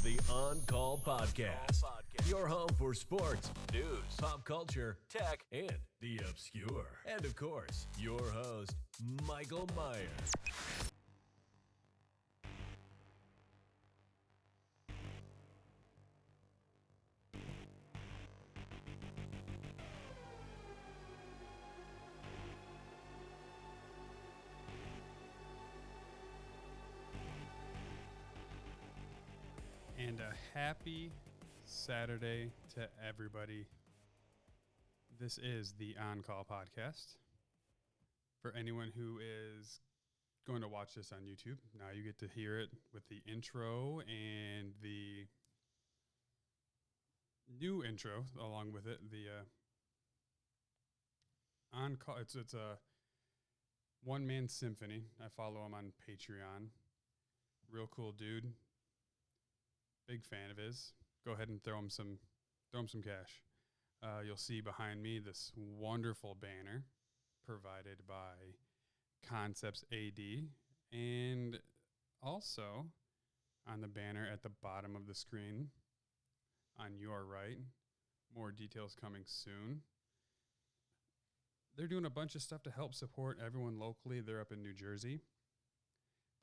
the On Call Podcast. Your home for sports, news, pop culture, tech, and the obscure. And of course, your host, Michael Myers. And a happy Saturday to everybody. This is the On Call Podcast. For anyone who is going to watch this on YouTube, now you get to hear it with the intro and the new intro along with it. The On Call, it's a one-man symphony. I follow him on Patreon. Real cool dude. Big fan of his. Go ahead and throw him some cash. You'll see behind me this wonderful banner provided by Concepts AD, and also on the banner at the bottom of the screen on your right. More details coming soon. They're doing a bunch of stuff to help support everyone locally. They're up in New Jersey.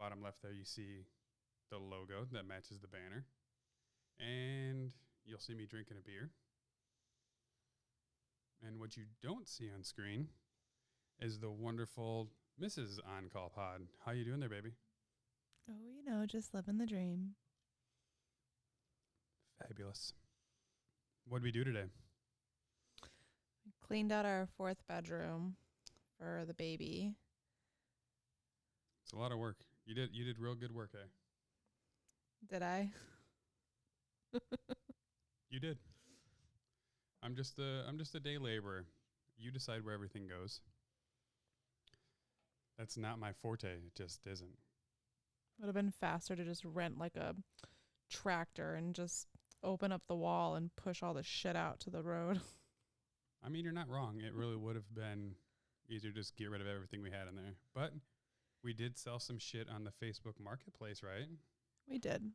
Bottom left there, you see the logo that matches the banner. And you'll see me drinking a beer. And what you don't see on screen is the wonderful Mrs. OnCallPod. How you doing there, baby? Oh, just living the dream. Fabulous. What did we do today? Cleaned out our fourth bedroom for the baby. It's a lot of work. You did real good work, eh? Did I? You did. I'm just a day laborer. You decide where everything goes. That's not my forte. It just isn't. Would have been faster to just rent like a tractor and just open up the wall and push all the shit out to the road. I mean, you're not wrong. It really would have been easier to just get rid of everything we had in there. But we did sell some shit on the Facebook Marketplace, right? We did.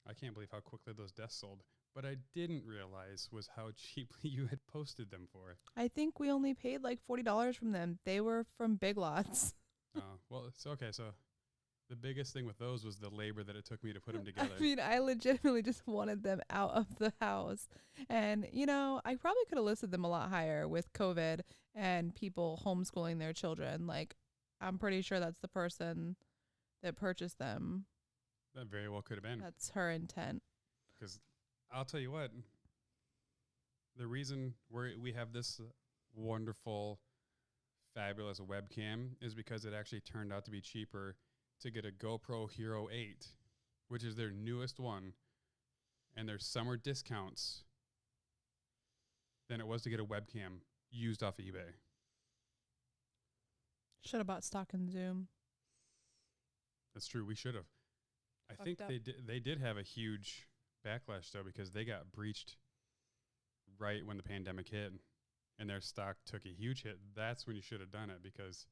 I can't believe how quickly those desks sold. But I didn't realize was how cheaply you had posted them for. I think we only paid like $40 from them. They were from Big Lots. Oh, well, it's okay. So the biggest thing with those was the labor that it took me to put them together. I mean, I legitimately just wanted them out of the house. And, I probably could have listed them a lot higher with COVID and people homeschooling their children. Like, I'm pretty sure that's the person that purchased them. That very well could have been. That's her intent. Because I'll tell you what, the reason we have this wonderful, fabulous webcam is because it actually turned out to be cheaper to get a GoPro Hero8, which is their newest one, and their summer discounts, than it was to get a webcam used off of eBay. Should have bought stock in Zoom. That's true. We should have. I think they did have a huge backlash, though, because they got breached right when the pandemic hit and their stock took a huge hit. That's when you should have done it, because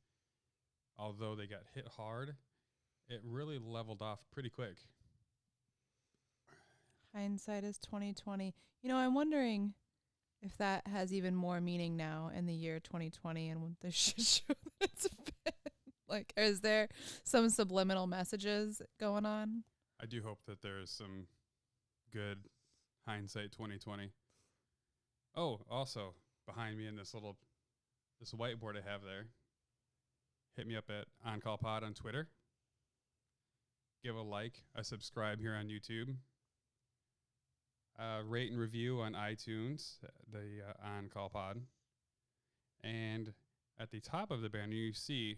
although they got hit hard, it really leveled off pretty quick. Hindsight is 2020. I'm wondering if that has even more meaning now in the year 2020 and the shit show that it's been. Like, is there some subliminal messages going on? I do hope that there is some good hindsight 2020. Oh, also behind me in this whiteboard I have there, hit me up at OnCallPod on Twitter. Give a like, a subscribe here on YouTube. Rate and review on iTunes, the OnCallPod. And at the top of the banner, you see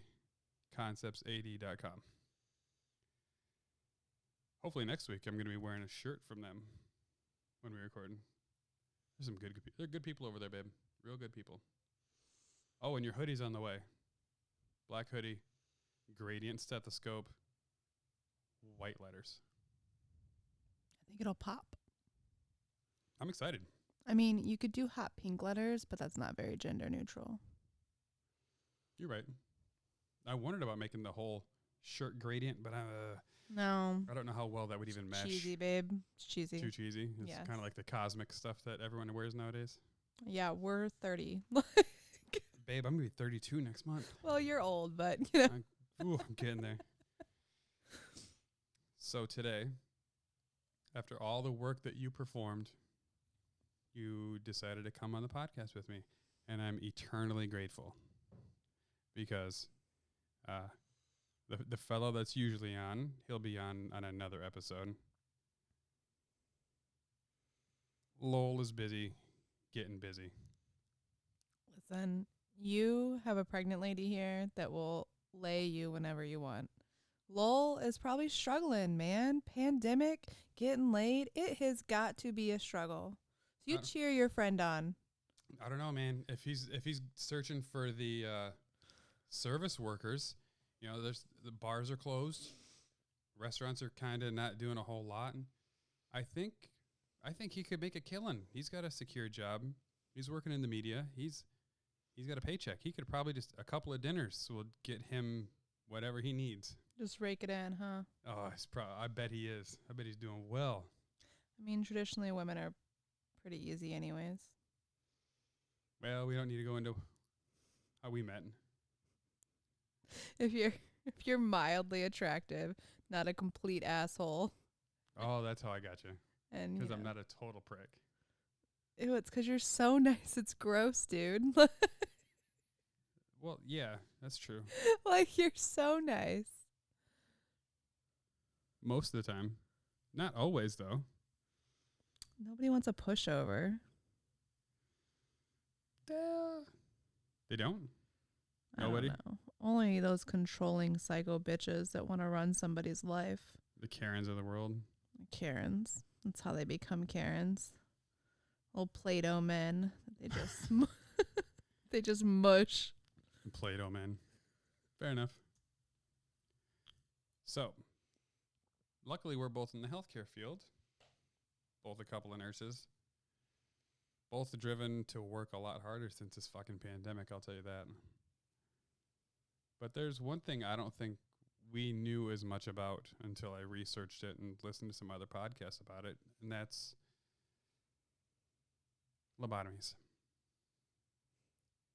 conceptsad.com. Hopefully next week I'm going to be wearing a shirt from them when we record. There's some they're good people over there, babe. Real good people. Oh, and your hoodie's on the way. Black hoodie, gradient stethoscope, white letters. I think it'll pop. I'm excited. I mean, you could do hot pink letters, but that's not very gender neutral. You're right. I wondered about making the whole shirt gradient, but No. I don't know how well that would even mesh. Cheesy, babe. It's cheesy. Too cheesy. It's Yes. kind of like the cosmic stuff that everyone wears nowadays. Yeah, we're 30. Babe, I'm going to be 32 next month. Well, you're old, but, you know. I'm getting there. So today, after all the work that you performed, you decided to come on the podcast with me. And I'm eternally grateful because the fellow that's usually on, he'll be on another episode. Lowell is busy, getting busy. Listen, you have a pregnant lady here that will lay you whenever you want. Lowell is probably struggling, man. Pandemic, getting laid, it has got to be a struggle. So you cheer your friend on. I don't know, man. If he's searching for the service workers, you know, the bars are closed, restaurants are kind of not doing a whole lot. And I think he could make a killing. He's got a secure job. He's working in the media. He's got a paycheck. He could probably just a couple of dinners will get him whatever he needs. Just rake it in, huh? Oh, I bet he is. I bet he's doing well. I mean, traditionally women are pretty easy anyways. Well, we don't need to go into how we met. If you're mildly attractive, not a complete asshole. Oh, that's how I got you. And because I'm not a total prick. Ew, it's because you're so nice. It's gross, dude. Well, yeah, that's true. Like, you're so nice. Most of the time. Not always, though. Nobody wants a pushover. They don't? Nobody? I don't know. Only those controlling psycho bitches that want to run somebody's life. The Karens of the world. Karens. That's how they become Karens. Old Play-Doh men. They just they just mush. Play-Doh men. Fair enough. So, luckily we're both in the healthcare field. Both a couple of nurses. Both driven to work a lot harder since this fucking pandemic, I'll tell you that. But there's one thing I don't think we knew as much about until I researched it and listened to some other podcasts about it, and that's lobotomies.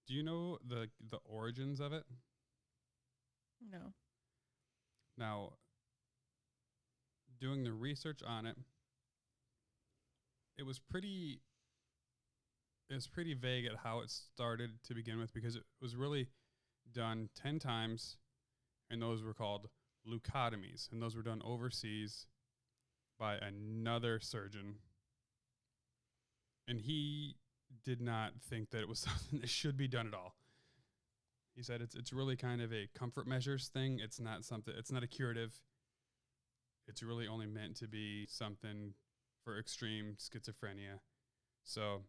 Do you know the origins of it? No. Now, doing the research on it, it was pretty vague at how it started to begin with, because it was really done 10 times, and those were called leucotomies, and those were done overseas by another surgeon. And he did not think that it was something that should be done at all. He said it's really kind of a comfort measures thing. It's not a curative. It's really only meant to be something for extreme schizophrenia. So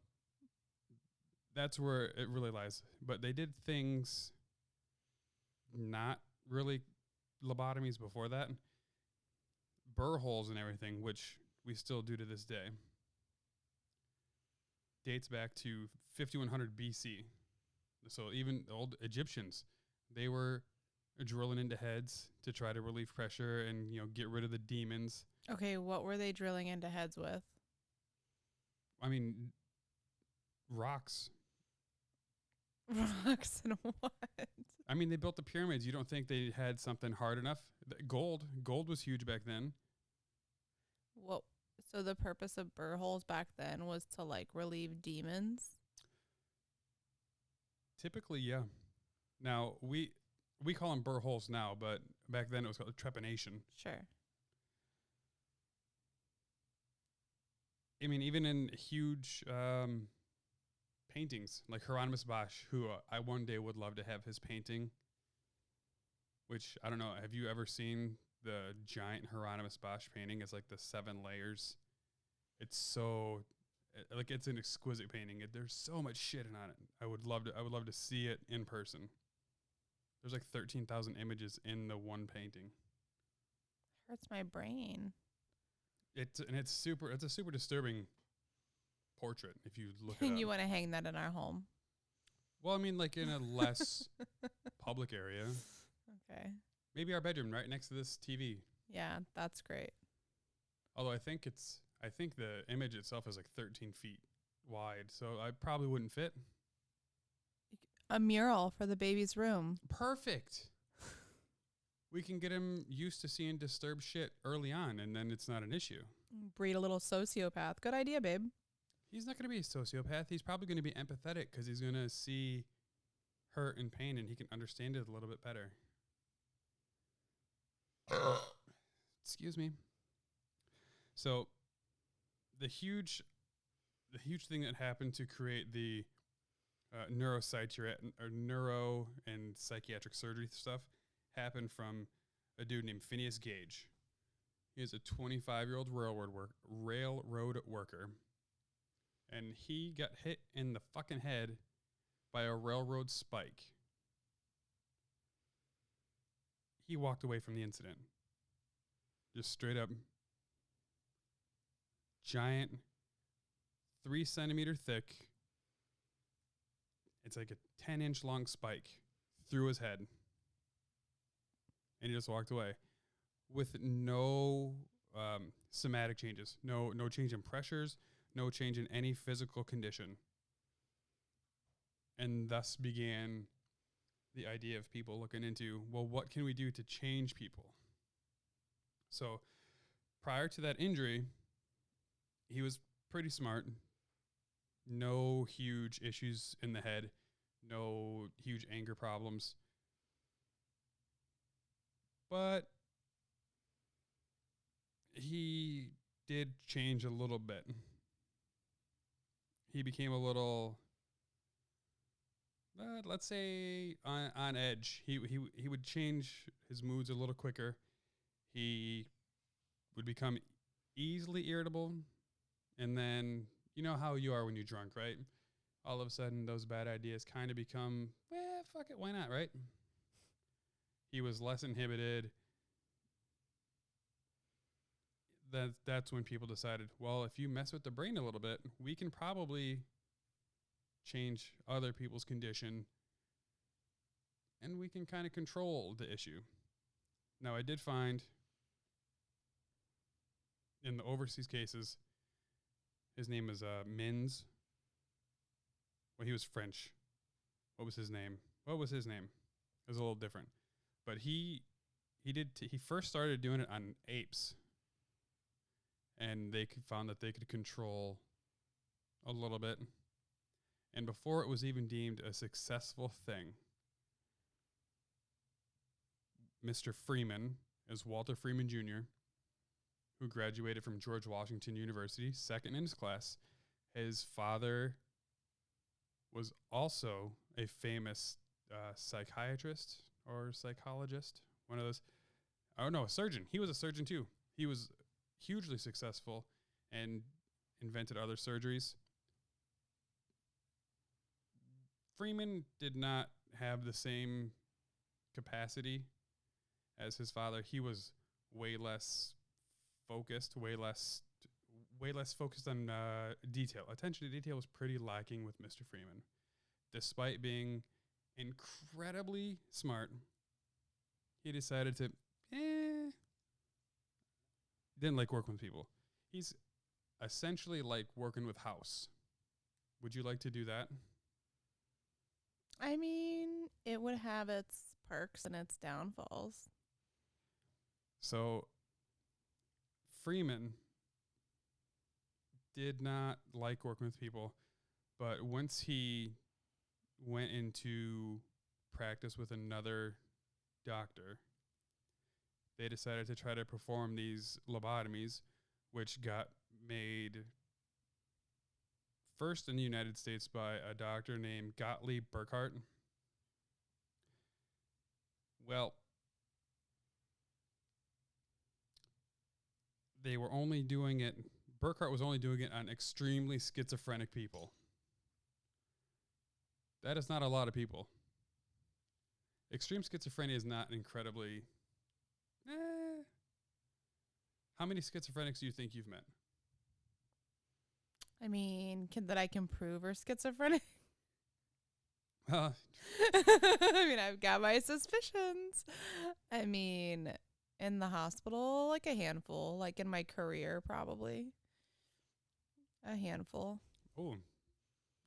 that's where it really lies. But they did things not really lobotomies before that. Burr holes and everything, which we still do to this day, dates back to 5100 BC. So even the old Egyptians, they were drilling into heads to try to relieve pressure and, you know, get rid of the demons. Okay, what were they drilling into heads with? I mean, rocks. Rocks and what? I mean, they built the pyramids. You don't think they had something hard enough? Gold was huge back then. Well, so the purpose of burr holes back then was to, like, relieve demons? Typically, yeah. Now, we call them burr holes now, but back then it was called trepanation. Sure. I mean, even in huge paintings, like Hieronymus Bosch, who I one day would love to have his painting, which, I don't know, have you ever seen the giant Hieronymus Bosch painting? It's like the 7 layers. It's so, like, it's an exquisite painting. There's so much shit on it. I would love to see it in person. There's like 13,000 images in the one painting. Hurts my brain. It's a super disturbing portrait if you look at it. And you want to hang that in our home? Well, I mean, like in a less public area. Okay. maybe our bedroom right next to this TV. Yeah, that's great. Although I think the image itself is like 13 feet wide, so I probably wouldn't fit. A mural for the baby's room. Perfect. We can get him used to seeing disturbed shit early on, and then it's not an issue. Breed a little sociopath. Good idea, babe. He's not going to be a sociopath. He's probably going to be empathetic because he's going to see hurt and pain, and he can understand it a little bit better. Excuse me. So the huge thing that happened to create the neuro and psychiatric surgery stuff happened from a dude named Phineas Gage. He is a 25-year-old railroad worker, and he got hit in the fucking head by a railroad spike. He walked away from the incident. Just straight up giant 3 centimeter thick. It's like a 10-inch long spike through his head. And he just walked away with no somatic changes, no change in pressures, no change in any physical condition. And thus began the idea of people looking into, well, what can we do to change people? So prior to that injury, he was pretty smart. No huge issues in the head, no huge anger problems. But he did change a little bit. He became a little, let's say, on edge. He would change his moods a little quicker. He would become easily irritable. And then, you know how you are when you're drunk, right? All of a sudden, those bad ideas kind of become, fuck it, why not, right? He was less inhibited. That's when people decided, well, if you mess with the brain a little bit, we can probably change other people's condition, and we can kind of control the issue. Now, I did find in the overseas cases, his name is Mins. Well, he was French. What was his name? It was a little different. But he first started doing it on apes. And they found that they could control a little bit. And before it was even deemed a successful thing, Mr. Freeman is Walter Freeman Jr., who graduated from George Washington University, second in his class. His father was also a famous psychiatrist or psychologist, one of those. Oh, no, a surgeon. He was a surgeon, too. He was hugely successful and invented other surgeries. Freeman did not have the same capacity as his father. He was way less focused, way less focused on detail. Attention to detail was pretty lacking with Mr. Freeman. Despite being incredibly smart, he decided to, didn't like working with people. He's essentially like working with house. Would you like to do that? I mean, it would have its perks and its downfalls. So Freeman did not like working with people, but once he went into practice with another doctor, they decided to try to perform these lobotomies, which got made first in the United States by a doctor named Gottlieb Burckhardt. Well, they were only doing it, Burckhardt was only doing it on extremely schizophrenic people. That is not a lot of people. Extreme schizophrenia is not incredibly... How many schizophrenics do you think you've met? I mean, that I can prove are schizophrenic. I mean, I've got my suspicions. I mean, in the hospital, like a handful. Like in my career, probably a handful. Oh,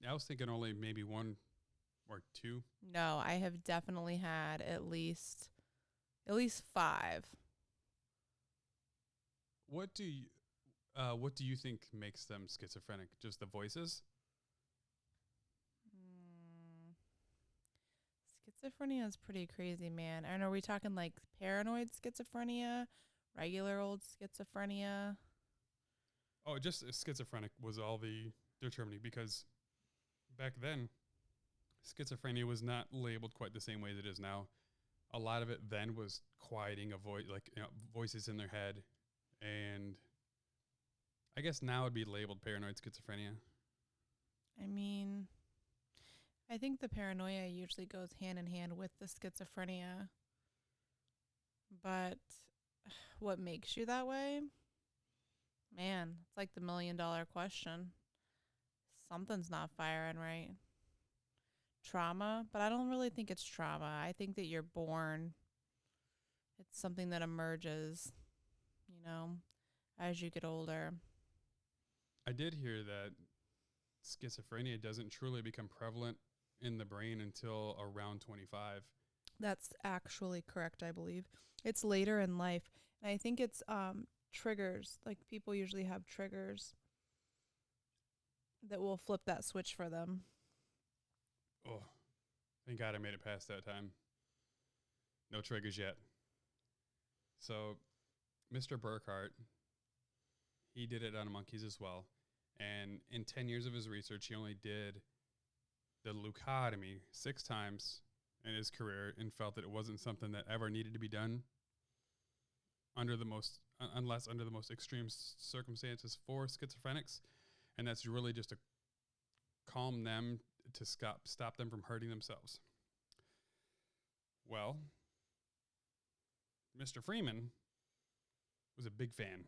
I was thinking only maybe one or two. No, I have definitely had at least 5. What do you think makes them schizophrenic? Just the voices? Schizophrenia is pretty crazy, man. And are we talking like paranoid schizophrenia, regular old schizophrenia? Oh, just schizophrenic was all the determining, because back then, schizophrenia was not labeled quite the same way as it is now. A lot of it then was quieting a voice, like voices in their head, and I guess now it'd be labeled paranoid schizophrenia. I mean, I think the paranoia usually goes hand in hand with the schizophrenia. But what makes you that way? Man, it's like the $1 million question. Something's not firing right. Trauma, but I don't really think it's trauma. I think that you're born. It's something that emerges, as you get older. I did hear that schizophrenia doesn't truly become prevalent in the brain until around 25. That's actually correct, I believe. It's later in life. And I think it's triggers. Like people usually have triggers that will flip that switch for them. Oh, thank God I made it past that time. No triggers yet. So, Mr. Burkhart, he did it on monkeys as well. And in 10 years of his research, he only did the leucotomy 6 times in his career and felt that it wasn't something that ever needed to be done unless under the most extreme circumstances for schizophrenics. And that's really just to calm them, to stop them from hurting themselves. Well, Mr. Freeman was a big fan.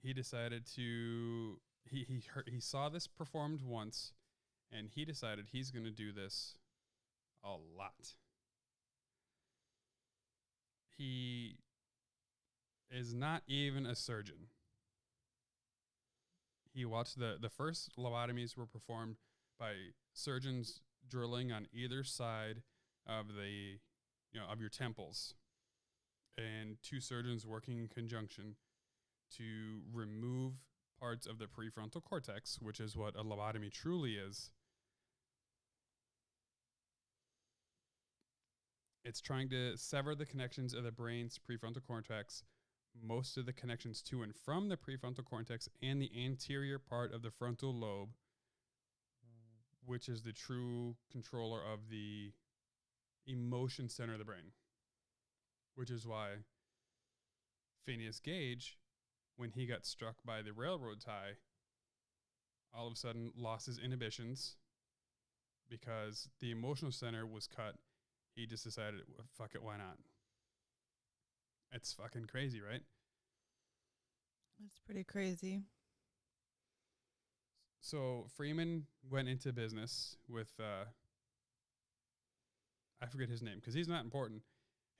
He decided to he saw this performed once, and he decided he's going to do this a lot. He is not even a surgeon. He watched the first lobotomies were performed by surgeons drilling on either side of the of your temples, and 2 surgeons working in conjunction to remove parts of the prefrontal cortex, which is what a lobotomy truly is. It's trying to sever the connections of the brain's prefrontal cortex, most of the connections to and from the prefrontal cortex, and the anterior part of the frontal lobe, which is the true controller of the emotion center of the brain. Which is why Phineas Gage, when he got struck by the railroad tie, all of a sudden lost his inhibitions because the emotional center was cut. He just decided, fuck it, why not? It's fucking crazy, right? It's pretty crazy. So Freeman went into business with, I forget his name because he's not important.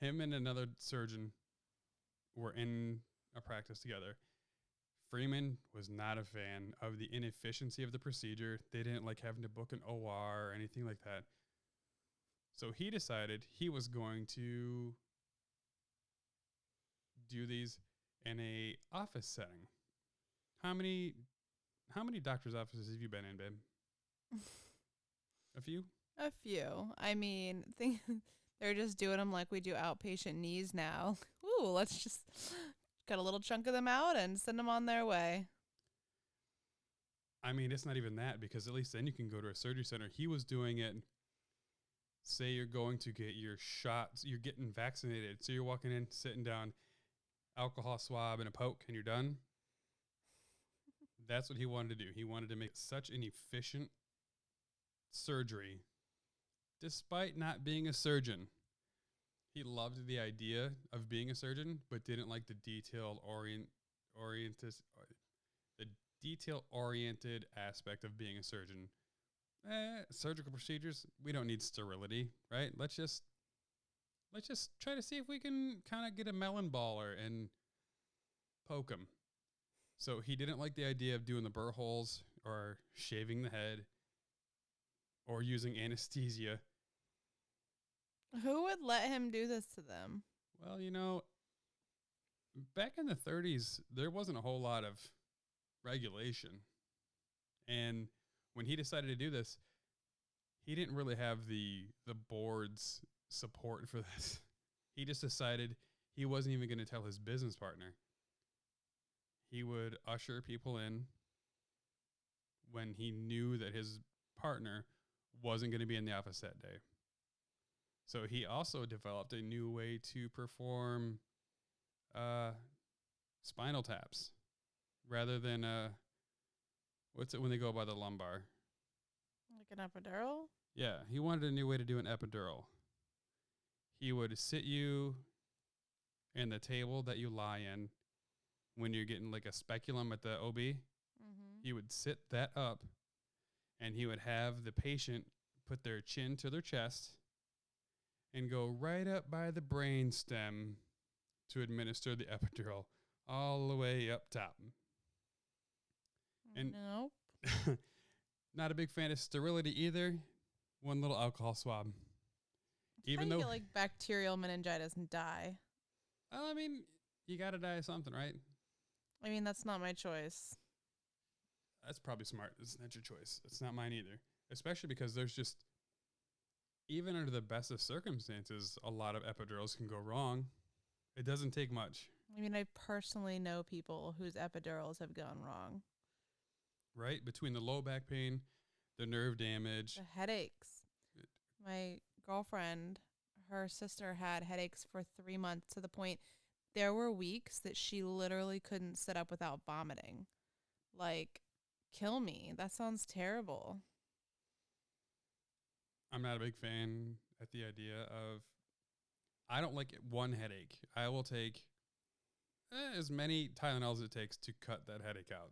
Him and another surgeon were in a practice together. Freeman was not a fan of the inefficiency of the procedure. They didn't like having to book an OR or anything like that. So he decided he was going to do these in a office setting. How many doctor's offices have you been in, babe? A few? A few. I mean, they're just doing them like we do outpatient knees now. Ooh, let's just cut a little chunk of them out and send them on their way. I mean, it's not even that, because at least then you can go to a surgery center. He was doing it. Say you're going to get your shots, you're getting vaccinated. So you're walking in, sitting down, alcohol swab and a poke, and you're done. That's what he wanted to do. He wanted to make such an efficient surgery, despite not being a surgeon. He loved the idea of being a surgeon, but didn't like the detail-oriented aspect of being a surgeon. surgical procedures, we don't need sterility, right? Let's just try to see if we can kind of get a melon baller and poke him. So he didn't like the idea of doing the burr holes or shaving the head or using anesthesia. Who would let him do this to them? Well, back in the 30s, there wasn't a whole lot of regulation. And when he decided to do this, he didn't really have the board's support for this. He just decided he wasn't even going to tell his business partner. He would usher people in when he knew that his partner wasn't going to be in the office that day. So he also developed a new way to perform spinal taps rather than what's it when they go by the lumbar? Like an epidural? Yeah, he wanted a new way to do an epidural. He would sit you in the table that you lie in when you're getting like a speculum at the OB. Mm-hmm. He would sit that up and he would have the patient put their chin to their chest and go right up by the brain stem to administer the epidural all the way up top. And nope. Not a big fan of sterility either. One little alcohol swab. Even though you get like bacterial meningitis and die. I mean, you got to die of something, right? I mean, that's not my choice. That's probably smart. It's not your choice. It's not mine either. Especially because there's just, even under the best of circumstances, a lot of epidurals can go wrong. It doesn't take much. I mean, I personally know people whose epidurals have gone wrong. Right? Between the low back pain, the nerve damage. The headaches. My girlfriend, her sister had headaches for 3 months to the point there were weeks that she literally couldn't sit up without vomiting. Like, kill me. That sounds terrible. I'm not a big fan at the idea of, I don't like one headache. I will take as many Tylenol as it takes to cut that headache out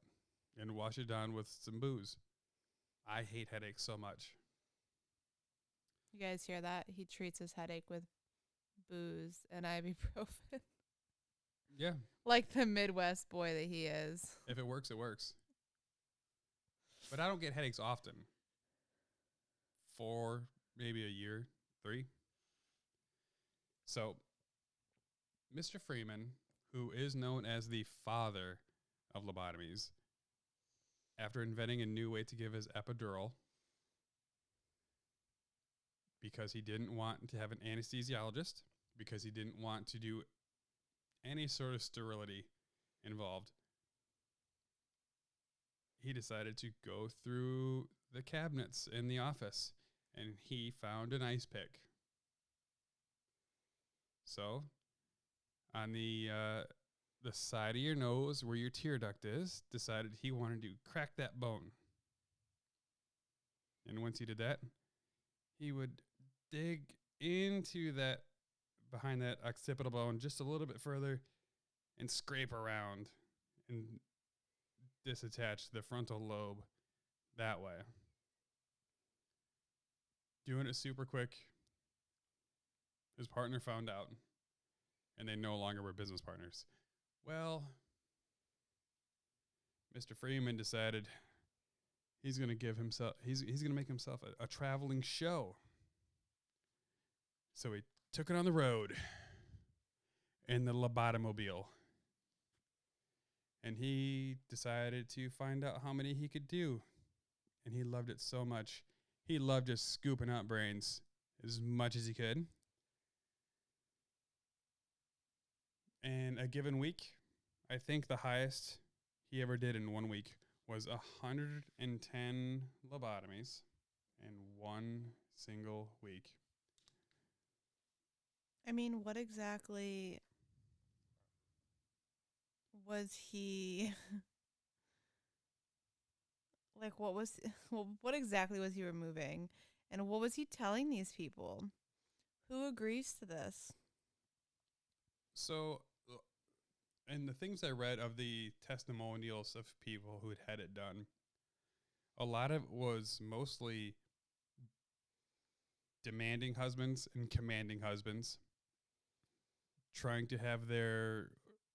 and wash it down with some booze. I hate headaches so much. You guys hear that? He treats his headache with booze and ibuprofen. Yeah. Like the Midwest boy that he is. If it works, it works. But I don't get headaches often. 4, maybe a year, 3. So, Mr. Freeman, who is known as the father of lobotomies, after inventing a new way to give his epidural, because he didn't want to have an anesthesiologist, because he didn't want to do any sort of sterility involved, he decided to go through the cabinets in the office, and he found an ice pick. So, on the side of your nose where your tear duct is, decided he wanted to crack that bone. And once he did that, he would dig into that, behind that occipital bone just a little bit further and scrape around and disattach the frontal lobe that way. Doing it super quick. His partner found out, and they no longer were business partners. Well, Mr. Freeman decided he's going to give himself, he's going to make himself a traveling show. So he took it on the road in the lobotomobile. And he decided to find out how many he could do. And he loved it so much. He loved just scooping out brains as much as he could. And a given week, I think the highest he ever did in 1 week was 110 lobotomies in one single week. I mean, what exactly was he like what exactly was he removing, and what was he telling these people? Who agrees to this? So, and the things I read of the testimonials of people who had it done, a lot of it was mostly demanding husbands and commanding husbands, trying to have their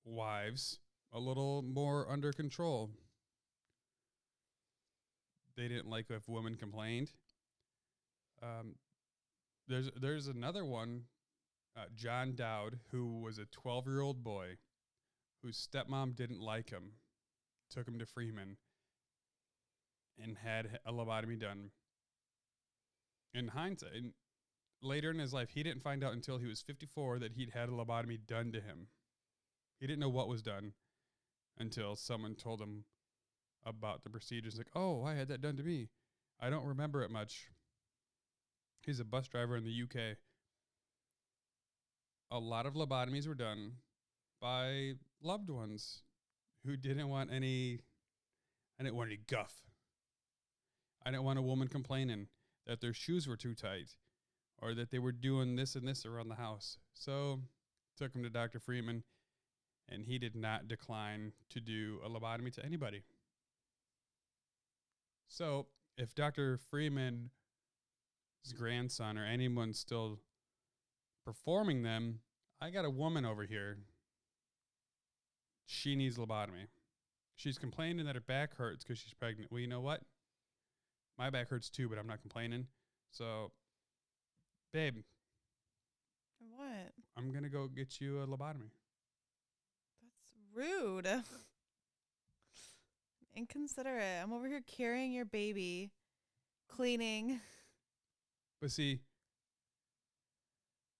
wives a little more under control. They didn't like if women complained. There's another one, John Dowd, who was a 12-year-old boy whose stepmom didn't like him, took him to Freeman, and had a lobotomy done. In hindsight, later in his life, he didn't find out until he was 54 that he'd had a lobotomy done to him. He didn't know what was done until someone told him about the procedures. Like, oh, I had that done to me. I don't remember it much. He's a bus driver in the UK. A lot of lobotomies were done by loved ones who didn't want any, I didn't want any guff. I didn't want a woman complaining that their shoes were too tight or that they were doing this and this around the house. So took him to Dr. Freeman, and he did not decline to do a lobotomy to anybody. So if Dr. Freeman's grandson or anyone's still performing them, I got a woman over here. She needs lobotomy. She's complaining that her back hurts because she's pregnant. Well, you know what? My back hurts too, but I'm not complaining. So, babe. What? I'm going to go get you a lobotomy. That's rude. Inconsiderate. I'm over here carrying your baby, cleaning. But see,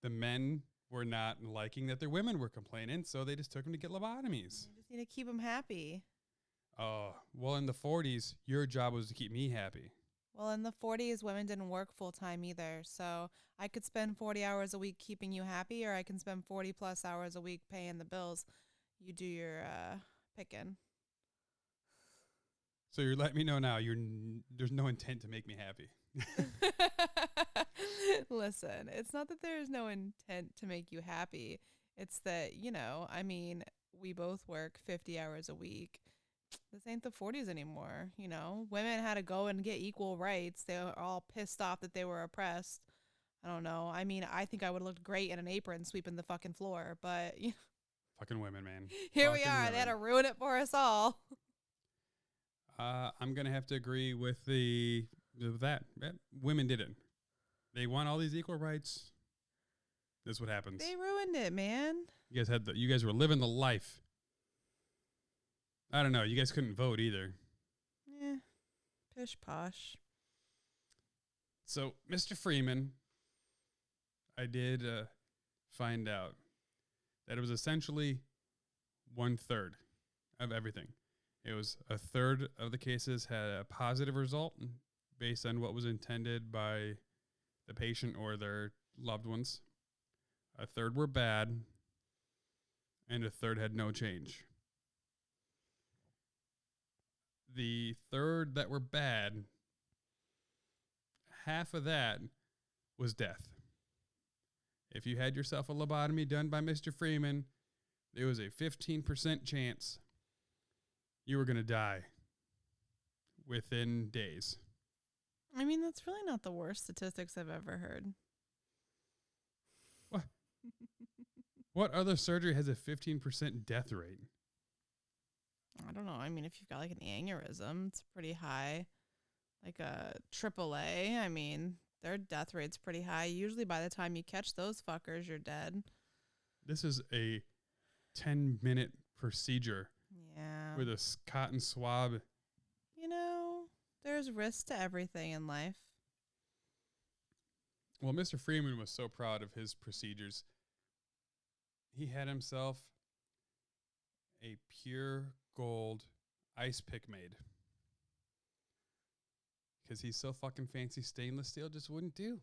the men were not liking that their women were complaining, so they just took them to get lobotomies. You just need to keep them happy. Oh, well, in the 40s, your job was to keep me happy. Well, in the 40s, women didn't work full time either. So I could spend 40 hours a week keeping you happy, or I can spend 40 plus hours a week paying the bills. You do your picking. So you're letting me know now there's no intent to make me happy. Listen, it's not that there's no intent to make you happy. It's that, we both work 50 hours a week. This ain't the 40s anymore. Women had to go and get equal rights. They were all pissed off that they were oppressed. I don't know. I think I would have looked great in an apron sweeping the fucking floor, but fucking women, man. Here we are. Women. They had to ruin it for us all. I'm going to have to agree with that. Women didn't. They want all these equal rights. This is what happens. They ruined it, man. You guys were living the life. I don't know. You guys couldn't vote either. Yeah. Pish posh. So, Mr. Freeman, I did find out that it was essentially 1/3 of everything. It was 1/3 of the cases had a positive result based on what was intended by the patient or their loved ones. 1/3 were bad, and 1/3 had no change. The 1/3 that were bad, half of that was death. If you had yourself a lobotomy done by Mr. Freeman, there was a 15% chance you were going to die within days. That's really not the worst statistics I've ever heard. What? What other surgery has a 15% death rate? I don't know. If you've got like an aneurysm, it's pretty high. Like a AAA, their death rate's pretty high. Usually by the time you catch those fuckers, you're dead. This is a 10-minute procedure. Yeah. With a cotton swab. There's risk to everything in life. Well, Mr. Freeman was so proud of his procedures. He had himself a pure gold ice pick made. Because he's so fucking fancy, stainless steel just wouldn't do.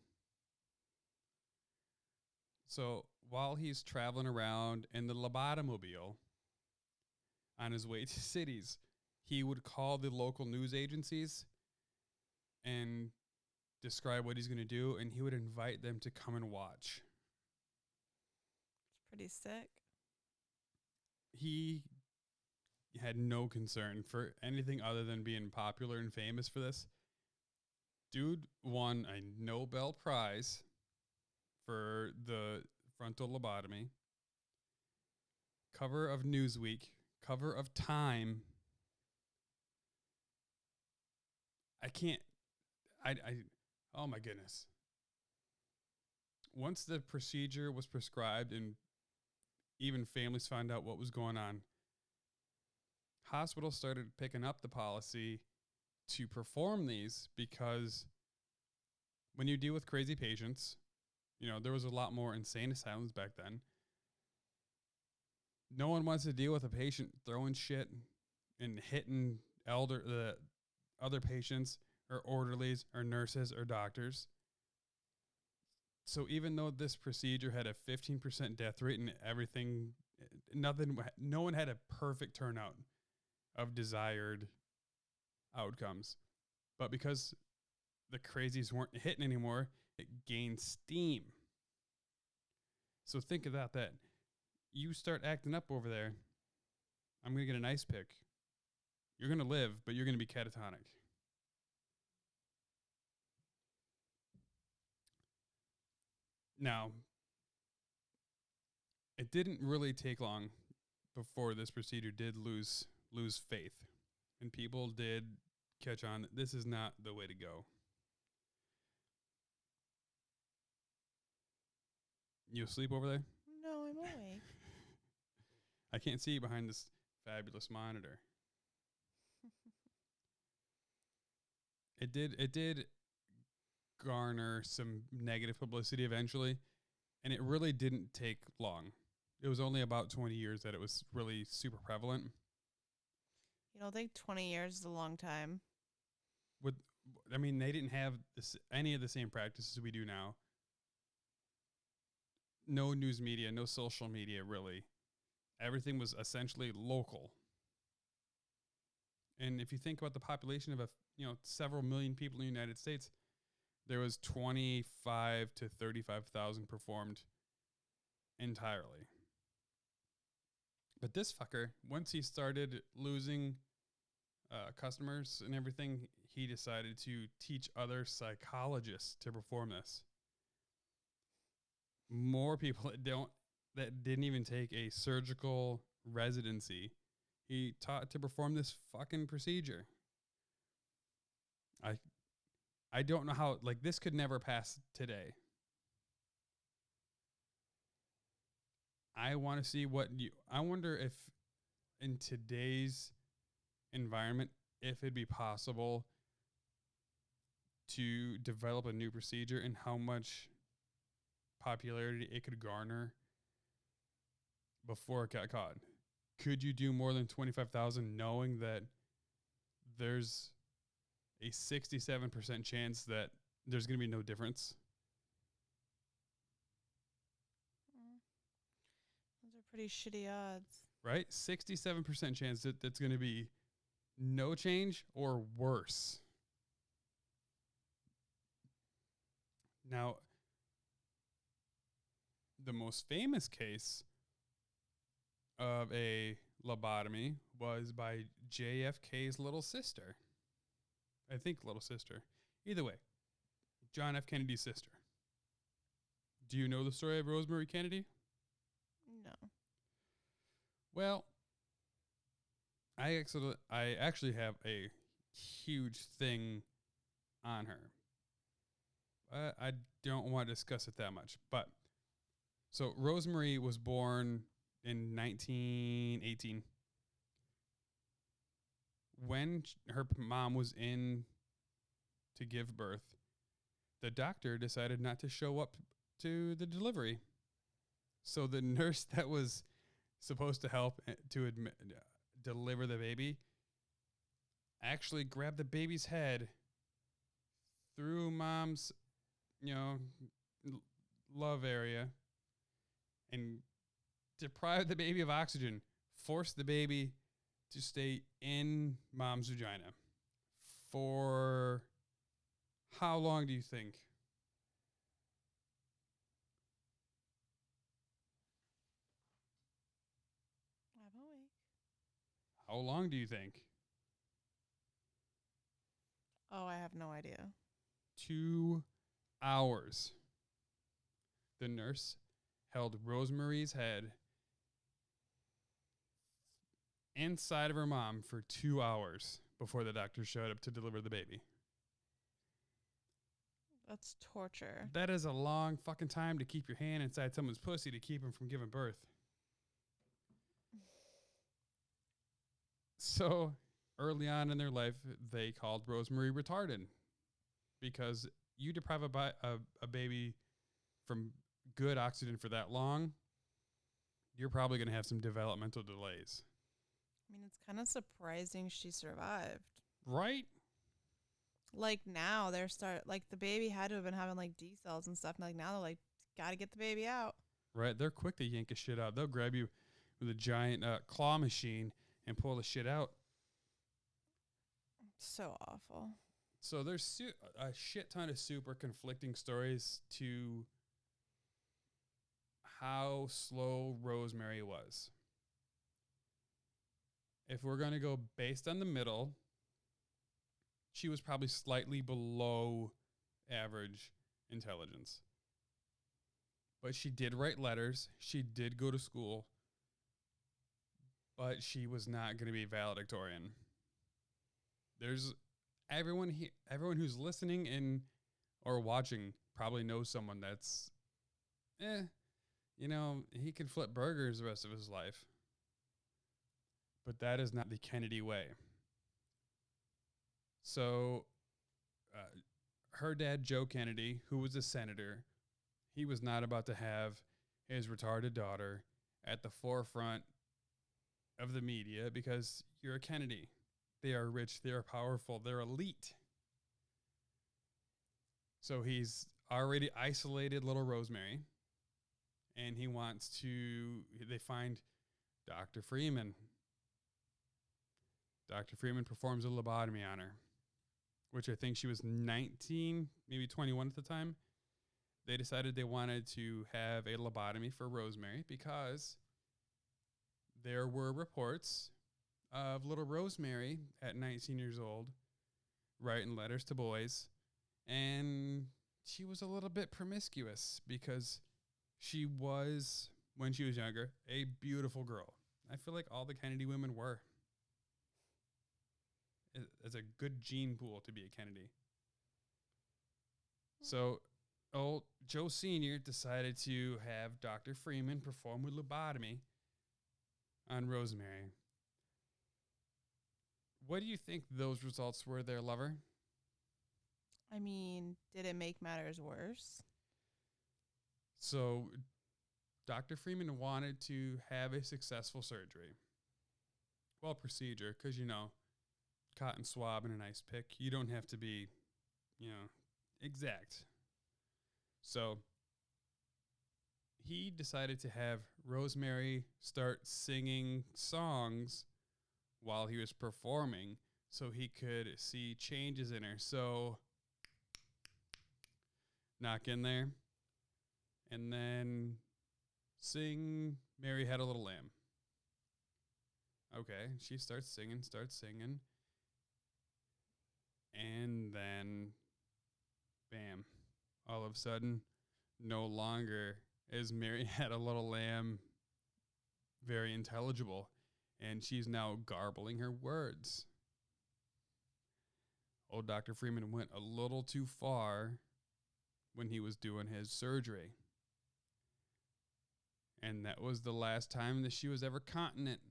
So while he's traveling around in the lobotomobile on his way to cities, he would call the local news agencies and describe what he's going to do, and he would invite them to come and watch. It's pretty sick. He had no concern for anything other than being popular and famous for this. Dude won a Nobel Prize for the frontal lobotomy. Cover of Newsweek, cover of Time. Oh my goodness. Once the procedure was prescribed and even families found out what was going on, hospitals started picking up the policy to perform these because when you deal with crazy patients, there was a lot more insane asylums back then. No one wants to deal with a patient throwing shit and hitting the other patients or orderlies or nurses or doctors. So even though this procedure had a 15% death rate and everything, no one had a perfect turnout of desired outcomes. But because the crazies weren't hitting anymore, it gained steam. So think of that you start acting up over there, I'm going to get an ice pick. You're going to live, but you're going to be catatonic. Now, it didn't really take long before this procedure did lose faith, and people did catch on that this is not the way to go. You asleep over there? No, I'm awake. I can't see you behind this fabulous monitor. It did garner some negative publicity eventually, and it really didn't take long. It was only about 20 years that it was really super prevalent. You don't think 20 years is a long time? They didn't have any of the same practices we do now. No news media, no social media, really. Everything was essentially local. And if you think about the population of several million people in the United States, there was 25 to 35,000 performed entirely. But this fucker, once he started losing customers and everything, he decided to teach other psychologists to perform this. More people that didn't even take a surgical residency, he taught to perform this fucking procedure. I don't know how, this could never pass today. I want to see I wonder if in today's environment, if it'd be possible to develop a new procedure and how much popularity it could garner before it got caught. Could you do more than 25,000 knowing that there's a 67% chance that there's going to be no difference? Those are pretty shitty odds. Right? 67% chance that that's going to be no change or worse. Now, the most famous case of a lobotomy was by JFK's little sister. I think little sister. Either way, John F. Kennedy's sister. Do you know the story of Rosemary Kennedy? No. Well, I actually have a huge thing on her. I don't want to discuss it that much, but so Rosemary was born in 1918. When her mom was in to give birth, the doctor decided not to show up to the delivery. So the nurse that was supposed to help to deliver the baby actually grabbed the baby's head through mom's, love area and deprived the baby of oxygen, forced the baby to stay in mom's vagina for how long do you think? I'm awake. How long do you think? Oh, I have no idea. 2 hours. the nurse held Rosemary's head inside of her mom for 2 hours before the doctor showed up to deliver the baby. That's torture. That is a long fucking time to keep your hand inside someone's pussy to keep him from giving birth. So early on in their life, they called Rosemary retarded because you deprive a baby from good oxygen for that long, you're probably going to have some developmental delays. I mean, it's kind of surprising she survived. Right? Like now the baby had to have been having like D cells and stuff. And like now they're like, gotta get the baby out. Right. They're quick to yank a shit out. They'll grab you with a giant claw machine and pull the shit out. So awful. So there's a shit ton of super conflicting stories to how slow Rosemary was. If we're going to go based on the middle, she was probably slightly below average intelligence. But she did write letters. She did go to school. But she was not going to be valedictorian. There's everyone who's listening in or watching probably knows someone that's, he can flip burgers the rest of his life. But that is not the Kennedy way. So her dad, Joe Kennedy, who was a senator, he was not about to have his retarded daughter at the forefront of the media because you're a Kennedy. They are rich, they are powerful, they're elite. So he's already isolated little Rosemary, and they find Dr. Freeman. Dr. Freeman performs a lobotomy on her, which I think she was 19, maybe 21 at the time. They decided they wanted to have a lobotomy for Rosemary because there were reports of little Rosemary at 19 years old writing letters to boys, and she was a little bit promiscuous because she was, when she was younger, a beautiful girl. I feel like all the Kennedy women were. It's a good gene pool to be a Kennedy. So old Joe Sr. decided to have Dr. Freeman perform a lobotomy on Rosemary. What do you think those results were there, lover? I mean, did it make matters worse? So Dr. Freeman wanted to have a successful surgery. Well, procedure, because, cotton swab and an ice pick. You don't have to be, exact. So he decided to have Rosemary start singing songs while he was performing so he could see changes in her. So knock in there and then sing Mary Had a Little Lamb. Okay, she starts singing. And then, bam, all of a sudden, no longer is Mary Had a Little Lamb very intelligible, and she's now garbling her words. Old Dr. Freeman went a little too far when he was doing his surgery. And that was the last time that she was ever continent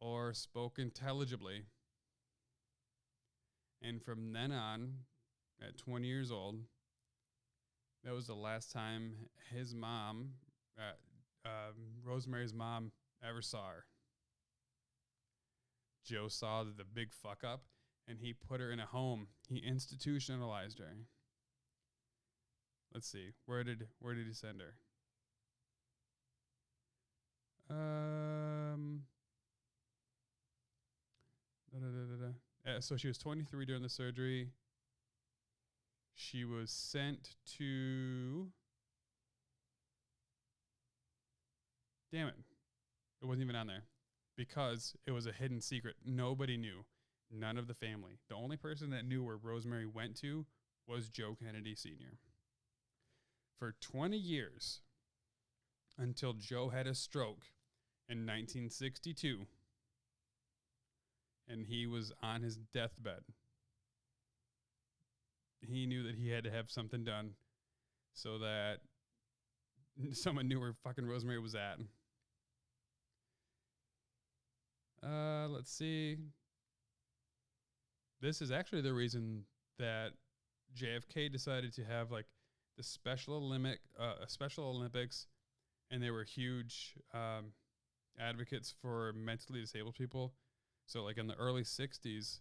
or spoke intelligibly. And from then on, at 20 years old, that was the last time his mom, Rosemary's mom, ever saw her. Joe saw the big fuck up, and he put her in a home. He institutionalized her. Let's see, where did he send her? So she was 23 during the surgery. She was sent to... Damn it. It wasn't even on there. Because it was a hidden secret. Nobody knew. None of the family. The only person that knew where Rosemary went to was Joe Kennedy Sr. for 20 years until Joe had a stroke in 1962. And he was on his deathbed. He knew that he had to have something done so that someone knew where fucking Rosemary was at. Let's see. This is actually the reason that JFK decided to have like the Special Olympics, and they were huge advocates for mentally disabled people. So like in the early 60s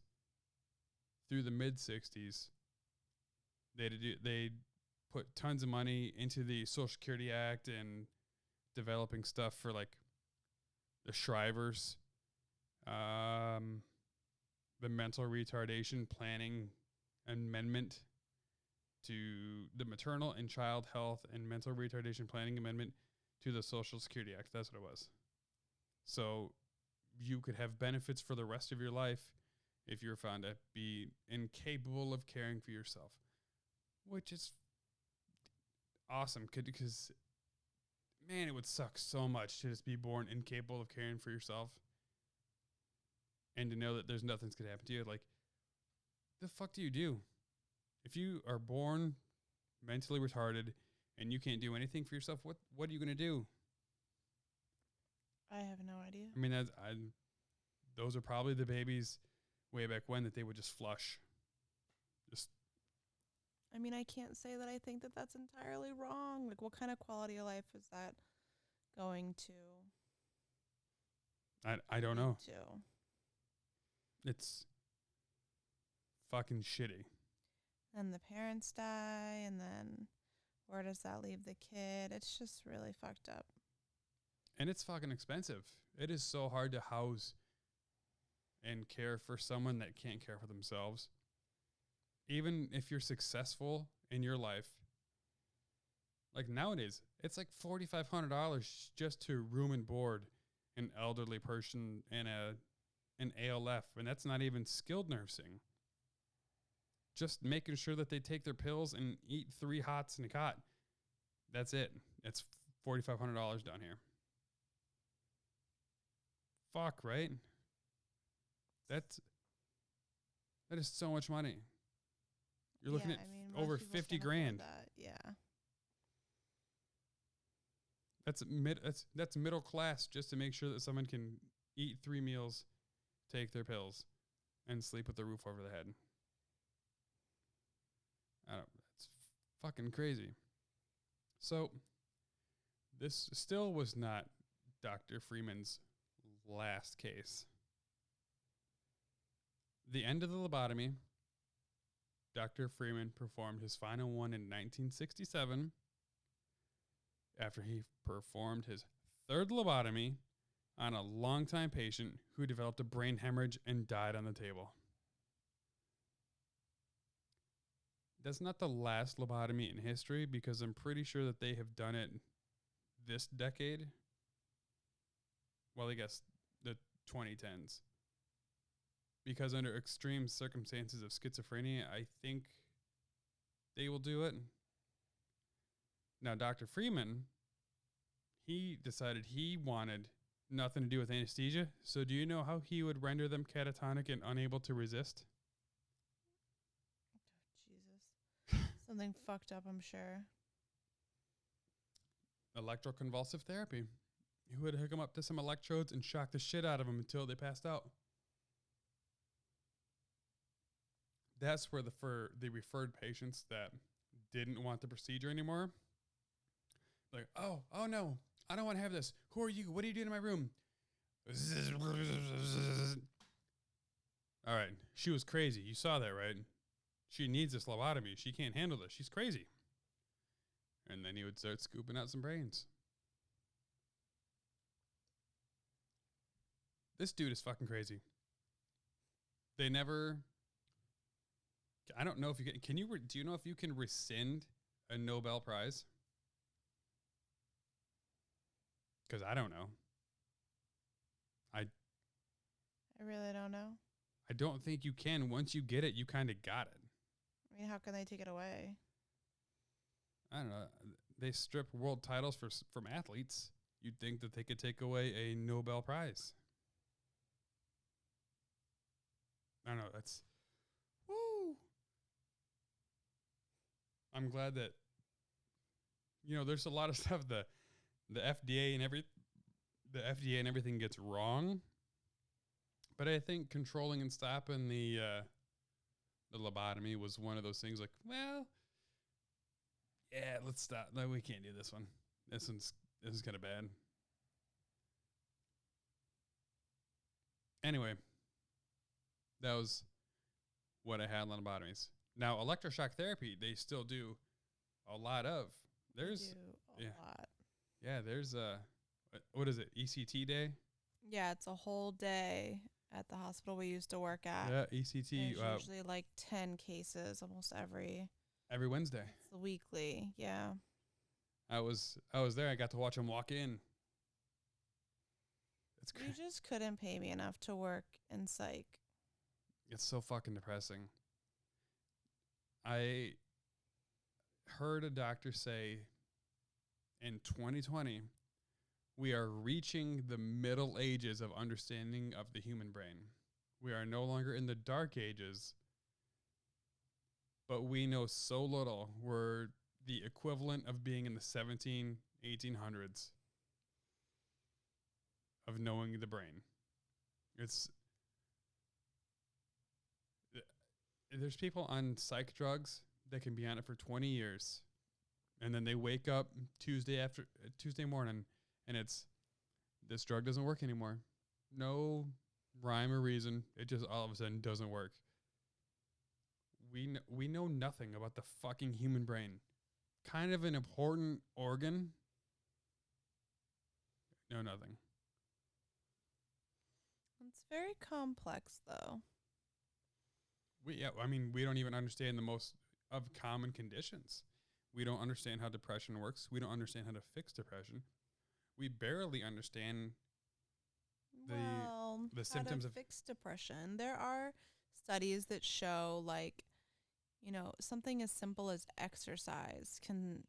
through the mid 60s, they put tons of money into the Social Security Act and developing stuff for like the Shrivers, the mental retardation planning amendment to the maternal and child health and mental retardation planning amendment to the Social Security Act. That's what it was. So you could have benefits for the rest of your life if you're found to be incapable of caring for yourself, which is awesome because, man, it would suck so much to just be born incapable of caring for yourself and to know that there's nothing's going to happen to you. Like, the fuck do you do? If you are born mentally retarded and you can't do anything for yourself, what are you going to do? I have no idea. I mean, those are probably the babies way back when that they would just flush. I mean, I can't say that I think that that's entirely wrong. Like, what kind of quality of life is that going to? I don't know. To? It's fucking shitty. And the parents die, and then where does that leave the kid? It's just really fucked up. And it's fucking expensive. It is so hard to house and care for someone that can't care for themselves. Even if you're successful in your life, like nowadays, it's like $4,500 just to room and board an elderly person in an ALF, and that's not even skilled nursing. Just making sure that they take their pills and eat 3 hots in a cot. That's it. It's $4,500 down here. Fuck, right? That is so much money. You're looking at over 50 grand. Yeah. That's middle class just to make sure that someone can eat 3 meals, take their pills, and sleep with the roof over their head. It's fucking crazy. So, this still was not Dr. Freeman's last case. The end of the lobotomy, Dr. Freeman performed his final one in 1967 after he performed his 3rd lobotomy on a longtime patient who developed a brain hemorrhage and died on the table. That's not the last lobotomy in history because I'm pretty sure that they have done it this decade. Well, I guess the 2010s. Because under extreme circumstances of schizophrenia, I think they will do it. Now, Dr. Freeman, he decided he wanted nothing to do with anesthesia. So do you know how he would render them catatonic and unable to resist? Something fucked up, I'm sure. Electroconvulsive therapy. He would hook them up to some electrodes and shock the shit out of them until they passed out. That's where the referred patients that didn't want the procedure anymore, like, oh no, I don't want to have this. Who are you? What are you doing in my room? All right, she was crazy. You saw that, right? She needs this lobotomy. She can't handle this. She's crazy. And then he would start scooping out some brains. This dude is fucking crazy. They never... I don't know if you can... do you know if you can rescind a Nobel Prize? Because I don't know. I really don't know. I don't think you can. Once you get it, you kind of got it. I mean, how can they take it away? I don't know. they strip world titles from athletes, you'd think that they could take away a Nobel Prize. I don't know. That's woo. I'm glad that there's a lot of stuff the FDA and everything gets wrong, but I think controlling and stopping the lobotomy was one of those things. Like, well, yeah, let's stop. No, we can't do this one. This is kind of bad. Anyway, that was what I had on lobotomies. Now, electroshock therapy, they still do a lot of. There's a lot. Yeah, there's what is it? ECT day? Yeah, it's a whole day at the hospital we used to work at. Yeah, ECT. There's usually like 10 cases almost every Wednesday. It's weekly, yeah. I was there. I got to watch them walk in. It's You just couldn't pay me enough to work in psych. It's so fucking depressing. I heard a doctor say in 2020, we are reaching the middle ages of understanding of the human brain. We are no longer in the dark ages, but we know so little. We're the equivalent of being in the 1800s of knowing the brain. There's people on psych drugs that can be on it for 20 years, and then they wake up Tuesday morning, and this drug doesn't work anymore. No rhyme or reason. It just all of a sudden doesn't work. We know nothing about the fucking human brain. Kind of an important organ. No, nothing. It's very complex, though. We don't even understand the most of common conditions. We don't understand how depression works. We don't understand how to fix depression. We barely understand the symptoms how to fix depression. There are studies that show, like, something as simple as exercise can,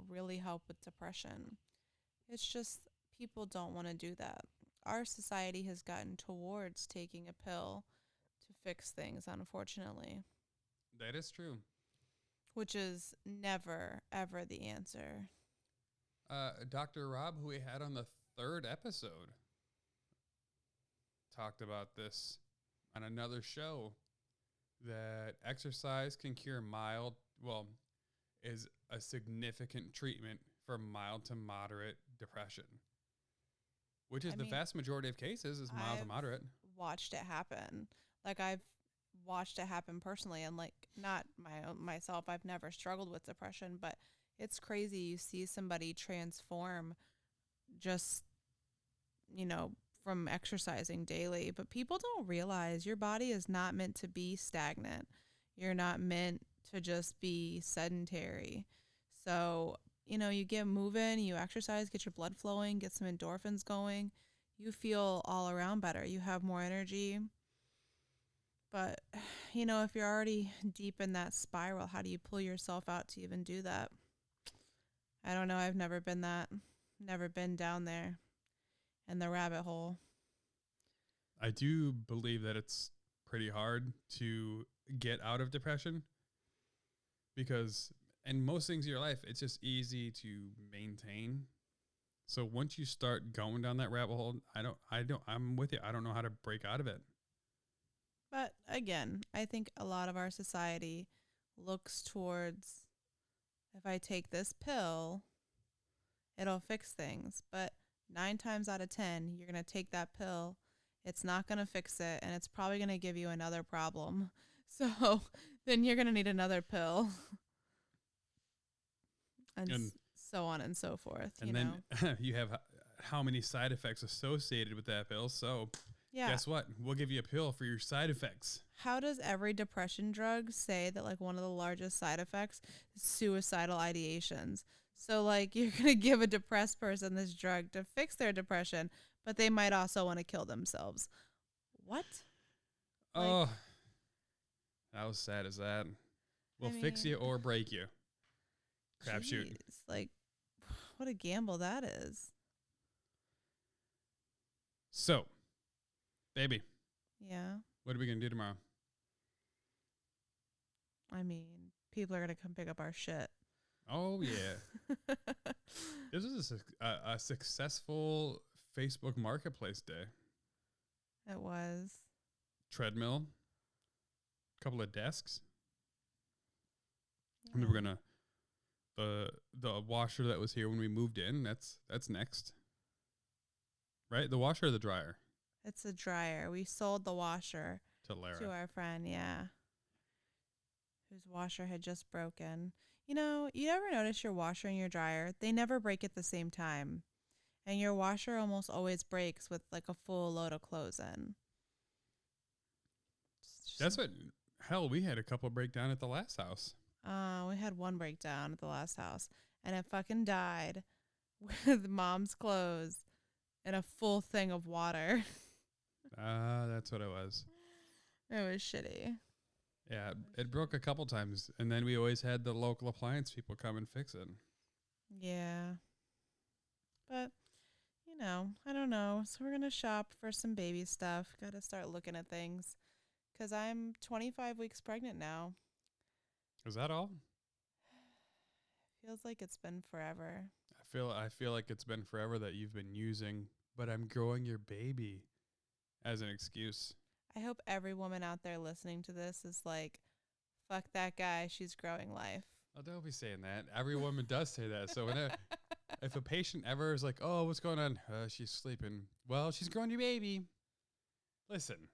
really help with depression. It's just people don't want to do that. Our society has gotten towards taking a pill to fix things, unfortunately. That is true. Which is never, ever the answer. Dr. Rob, who we had on the 3rd episode, talked about this on another show, that exercise can cure is a significant treatment for mild to moderate depression, which is the vast majority of cases is mild to moderate. Watched it happen. Like, I've watched it happen personally, and like, not myself, I've never struggled with depression, but it's crazy. You see somebody transform just, from exercising daily, but people don't realize your body is not meant to be stagnant. You're not meant to just be sedentary. So, you get moving, you exercise, get your blood flowing, get some endorphins going. You feel all around better. You have more energy. But, if you're already deep in that spiral, how do you pull yourself out to even do that? I don't know. I've never been down there in the rabbit hole. I do believe that it's pretty hard to get out of depression because in most things in your life, it's just easy to maintain. So once you start going down that rabbit hole, I'm with you. I don't know how to break out of it. But again, I think a lot of our society looks towards, if I take this pill, it'll fix things. But 9 times out of 10, you're going to take that pill. It's not going to fix it, and it's probably going to give you another problem. So then you're going to need another pill. And so on and so forth. And then you have how many side effects associated with that pill. So guess what? We'll give you a pill for your side effects. How does every depression drug say that, like, one of the largest side effects is suicidal ideations? So, like, you're going to give a depressed person this drug to fix their depression, but they might also want to kill themselves. What? Oh, how sad is that? We'll fix you or break you. Crapshoot. Like, What a gamble that is. So, baby, Yeah. what are we going to do tomorrow? I mean, people are going to come pick up our shit. Oh, yeah. This was a successful Facebook Marketplace day. It was. Treadmill, a couple of desks. Yeah. And then we're going to, the washer that was here when we moved in, that's next. Right? The washer or the dryer? It's a dryer. We sold the washer To Lara. to our friend, yeah, whose washer had just broken. You know, you ever notice your washer and your dryer, they never break at the same time. And your washer almost always breaks with like a full load of clothes in. That's what, hell, we had a couple breakdown at the last house. We had one breakdown at the last house, and it fucking died with mom's clothes and a full thing of water. That's what it was. It was shitty. Yeah, it broke a couple times, and then we always had the local appliance people come and fix it. Yeah. But, you know, I don't know. So we're going to shop for some baby stuff. Got to start looking at things. Because I'm 25 weeks pregnant now. Is that all? Feels like it's been forever. I feel like it's been forever that you've been using, but I'm growing your baby as an excuse. I hope every woman out there listening to this is like, fuck that guy. She's growing life. Oh, don't be saying that. Every woman does say that. So if a patient ever is like, oh, what's going on? She's sleeping. Well, she's growing your baby. Listen,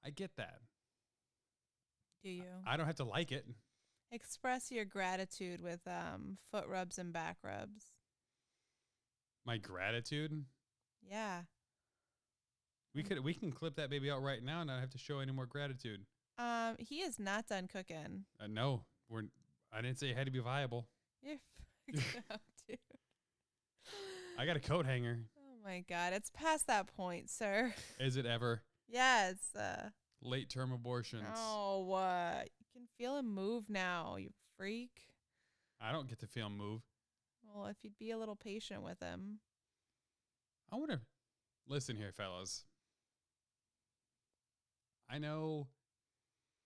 I get that. Do you? I don't have to like it. Express your gratitude with foot rubs and back rubs. My gratitude? Yeah. We can clip that baby out right now and not have to show any more gratitude. He is not done cooking. No, I didn't say it had to be viable. You're fucked up, dude. I got a coat hanger. Oh my God, it's past that point, sir. Is it ever? Yeah, it's Late term abortions. Oh, what? You can feel him move now, you freak. I don't get to feel him move. Well, if you'd be a little patient with him. I want to listen here, fellas. I know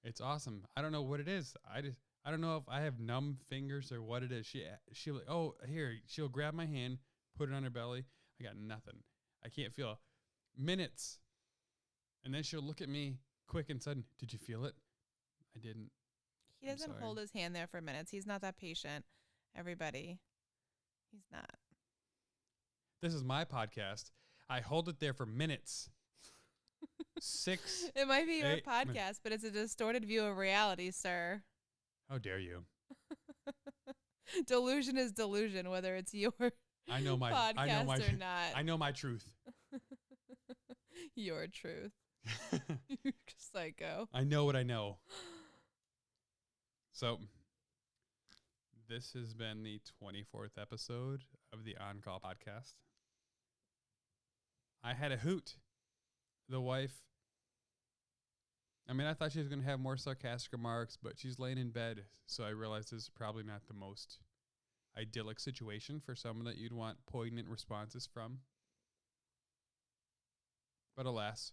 it's awesome. I don't know what it is. I don't know if I have numb fingers or what it is. She'll like, oh, here, she'll grab my hand, put it on her belly. I got nothing. I can't feel minutes. And then she'll look at me quick and sudden. Did you feel it? I didn't. He doesn't hold his hand there for minutes. He's not that patient, everybody. He's not. This is my podcast. I hold it there for minutes. 6. It might be your 8 podcast, but it's a distorted view of reality, sir. How dare you? Delusion is delusion, whether it's your I know my podcast or not. I know my truth. Your truth. You're psycho. I know what I know. So, this has been the 24th episode of the On Call podcast. I had a hoot. The wife, I mean, I thought she was going to have more sarcastic remarks, but she's laying in bed, so I realized this is probably not the most idyllic situation for someone that you'd want poignant responses from. But alas,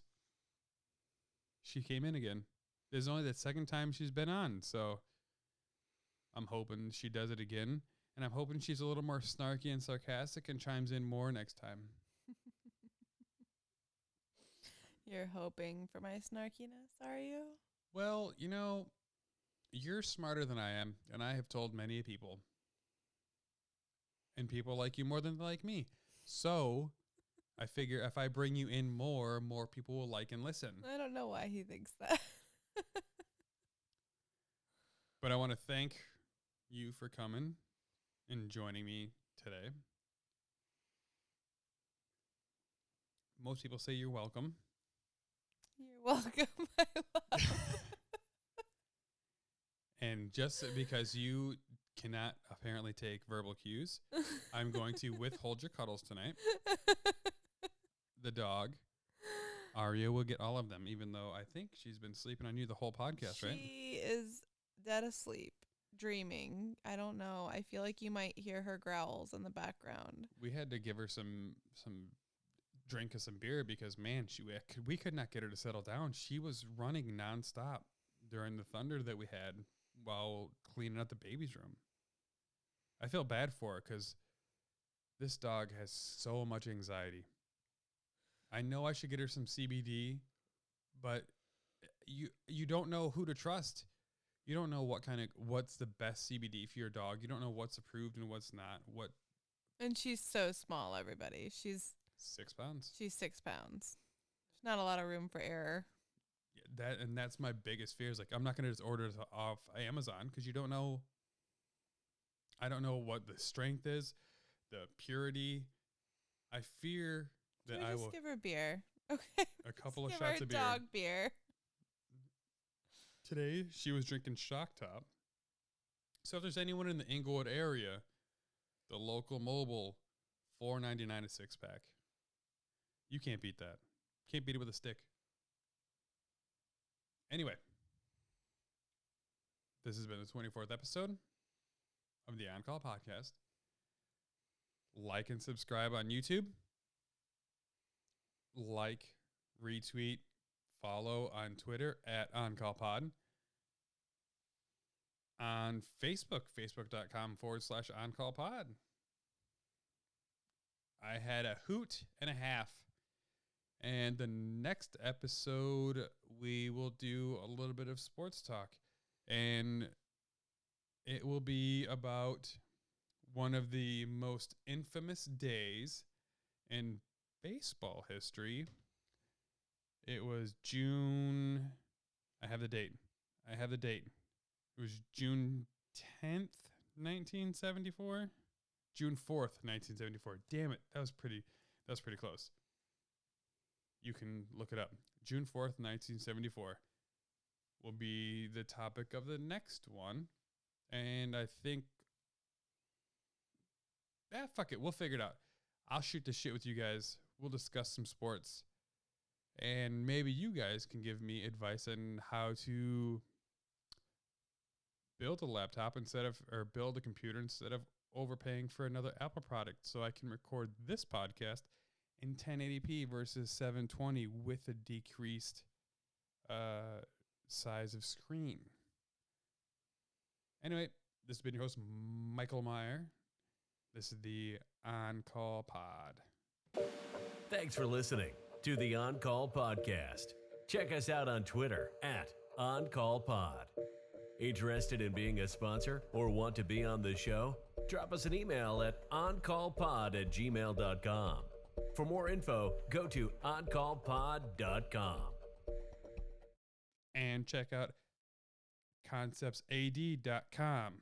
she came in again. This is only the second time she's been on, so I'm hoping she does it again, and I'm hoping she's a little more snarky and sarcastic and chimes in more next time. You're hoping for my snarkiness, are you? Well, you know, you're smarter than I am, and I have told many people. And people like you more than they like me. So, I figure if I bring you in more people will like and listen. I don't know why he thinks that. But I want to thank you for coming and joining me today. Most people say you're welcome. You're welcome, my love. And just because you cannot apparently take verbal cues, I'm going to withhold your cuddles tonight. The dog, Aria, will get all of them, even though I think she's been sleeping on you the whole podcast, right? She is dead asleep. dreaming. I don't know. I feel like you might hear her growls in the background. We had to give her some drink of some beer because, man, we could not get her to settle down. She was running nonstop during the thunder that we had while cleaning out the baby's room. I feel bad for her because this dog has so much anxiety. I know I should get her some CBD, but you don't know who to trust. You don't know what's the best CBD for your dog. You don't know what's approved and what's not. And she's so small, everybody. She's 6 pounds. She's 6 pounds. There's not a lot of room for error. Yeah, that's my biggest fear is like, I'm not going to just order it off Amazon because you don't know. I don't know what the strength is, the purity. I fear that I will give her beer. Okay. A couple of give shots her of beer. dog beer. Today, she was drinking Shock Top. So if there's anyone in the Inglewood area, the local mobile, $4.99 a 6-pack. You can't beat that. Can't beat it with a stick. Anyway, this has been the 24th episode of the On-Call Podcast. Like and subscribe on YouTube. Like, retweet, follow on Twitter at OnCallPod. On Facebook, facebook.com/OnCallPod. I had a hoot and a half. And the next episode, we will do a little bit of sports talk. And it will be about one of the most infamous days in baseball history. It was June. I have the date. It was June 10th, 1974. June 4th, 1974. Damn it. That was pretty close. You can look it up. June 4th, 1974 will be the topic of the next one. And I think, fuck it. We'll figure it out. I'll shoot the shit with you guys. We'll discuss some sports. And maybe you guys can give me advice on how to build a laptop or build a computer instead of overpaying for another Apple product so I can record this podcast in 1080p versus 720 with a decreased size of screen. Anyway, this has been your host, Michael Meyer. This is the On-Call Pod. Thanks for listening to the On-Call Podcast. Check us out on Twitter at OnCallPod. Interested in being a sponsor or want to be on the show? Drop us an email at oncallpod@gmail.com. For more info, go to oncallpod.com. And check out conceptsad.com.